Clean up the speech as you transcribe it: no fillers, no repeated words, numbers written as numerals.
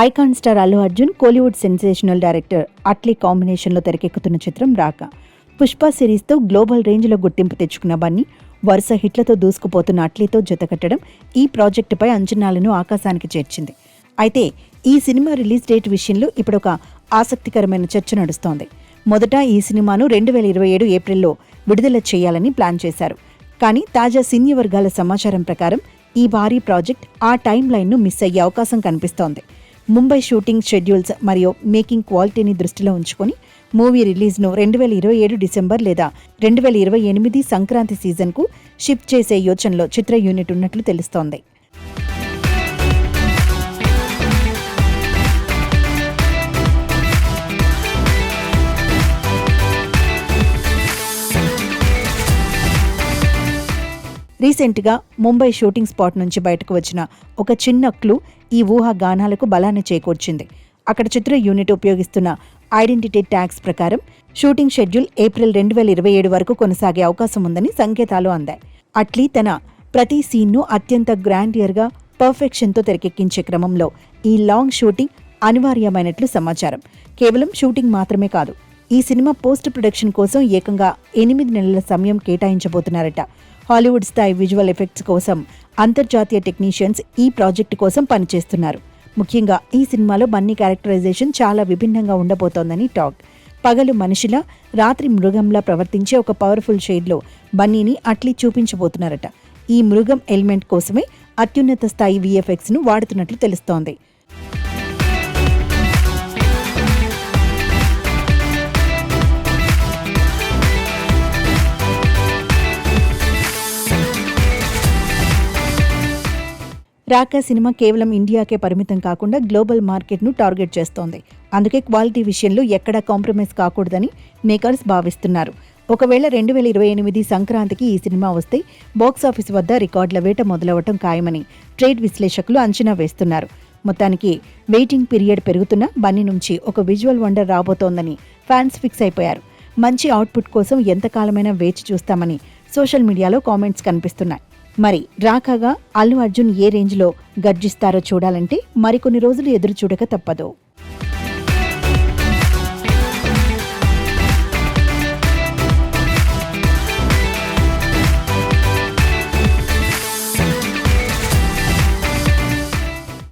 Icon star Allu Arjun, Kollywood sensational director Atlee కాంబినేషన్లో తెరకెక్కుతున్న చిత్రం రాక. పుష్ప సిరీస్తో గ్లోబల్ రేంజ్లో గుర్తింపు తెచ్చుకున్న బన్నీ వరుస హిట్లతో దూసుకుపోతున్న అట్లీతో జతకట్టడం ఈ ప్రాజెక్టుపై అంచనాలను ఆకాశానికి చేర్చింది. అయితే ఈ సినిమా రిలీజ్ డేట్ విషయంలో ఇప్పుడు ఒక ఆసక్తికరమైన చర్చ నడుస్తోంది. మొదట ఈ సినిమాను 2027 ఏప్రిల్లో విడుదల చేయాలని ప్లాన్ చేశారు. కానీ తాజా సినీ వర్గాల సమాచారం ప్రకారం ఈ భారీ ప్రాజెక్ట్ ఆ టైం లైన్ను మిస్ అయ్యే అవకాశం కనిపిస్తోంది. ముంబై షూటింగ్ షెడ్యూల్స్ మరియు మేకింగ్ క్వాలిటీని దృష్టిలో ఉంచుకొని మూవీ రిలీజ్ను 2027 డిసెంబర్ లేదా 2028 సంక్రాంతి సీజన్కు షిఫ్ట్ చేసే యోచనలో చిత్ర యూనిట్ ఉన్నట్లు తెలుస్తోంది. రీసెంట్గా ముంబై షూటింగ్ స్పాట్ నుంచి బయటకు వచ్చిన ఒక చిన్న క్లూ ఈ ఊహాగానాలకు బలాన్ని చేకూర్చింది. అక్కడ చిత్ర యూనిట్ ఉపయోగిస్తున్న ఐడెంటిటీ ట్యాగ్స్ ప్రకారం షూటింగ్ షెడ్యూల్ ఏప్రిల్ 2027 వరకు కొనసాగే అవకాశం ఉందని సంకేతాలు అందాయి. అట్లీ తన ప్రతి సీన్ను అత్యంత గ్రాండియర్గా పర్ఫెక్షన్తో తెరకెక్కించే క్రమంలో ఈ లాంగ్ షూటింగ్ అనివార్యమైనట్లు సమాచారం. కేవలం షూటింగ్ మాత్రమే కాదు, ఈ సినిమా పోస్ట్ ప్రొడక్షన్ కోసం ఏకంగా 8 నెలల సమయం కేటాయించబోతున్నారట. హాలీవుడ్ స్థాయి విజువల్ ఎఫెక్ట్స్ కోసం అంతర్జాతీయ టెక్నీషియన్స్ ఈ ప్రాజెక్టు కోసం పనిచేస్తున్నారు. ముఖ్యంగా ఈ సినిమాలో బన్నీ క్యారెక్టరైజేషన్ చాలా విభిన్నంగా ఉండబోతోందని టాక్. పగలు మనిషిలా, రాత్రి మృగంలా ప్రవర్తించే ఒక పవర్ఫుల్ షేడ్లో బన్నీని అట్లీ చూపించబోతున్నారట. ఈ మృగం ఎలిమెంట్ కోసమే అత్యున్నత స్థాయి VFX ను వాడుతున్నట్లు తెలుస్తోంది. రాక సినిమా కేవలం ఇండియాకే పరిమితం కాకుండా గ్లోబల్ మార్కెట్ను టార్గెట్ చేస్తోంది. అందుకే క్వాలిటీ విషయంలో ఎక్కడా కాంప్రమైజ్ కాకూడదని మేకర్స్ భావిస్తున్నారు. ఒకవేళ 2028 సంక్రాంతికి ఈ సినిమా వస్తే బాక్సాఫీస్ వద్ద రికార్డుల వేట మొదలవటం ఖాయమని ట్రేడ్ విశ్లేషకులు అంచనా వేస్తున్నారు. మొత్తానికి వెయిటింగ్ పీరియడ్ పెరుగుతున్న బన్నీ నుంచి ఒక విజువల్ వండర్ రాబోతోందని ఫ్యాన్స్ ఫిక్స్ అయిపోయారు. మంచి అవుట్పుట్ కోసం ఎంతకాలమైనా వేచి చూస్తామని సోషల్ మీడియాలో కామెంట్స్ కనిపిస్తున్నాయి. మరి రాకాగా అల్లు అర్జున్ ఏ రేంజ్లో గర్జిస్తారో చూడాలంటే మరికొన్ని రోజులు ఎదురు చూడక తప్పదు.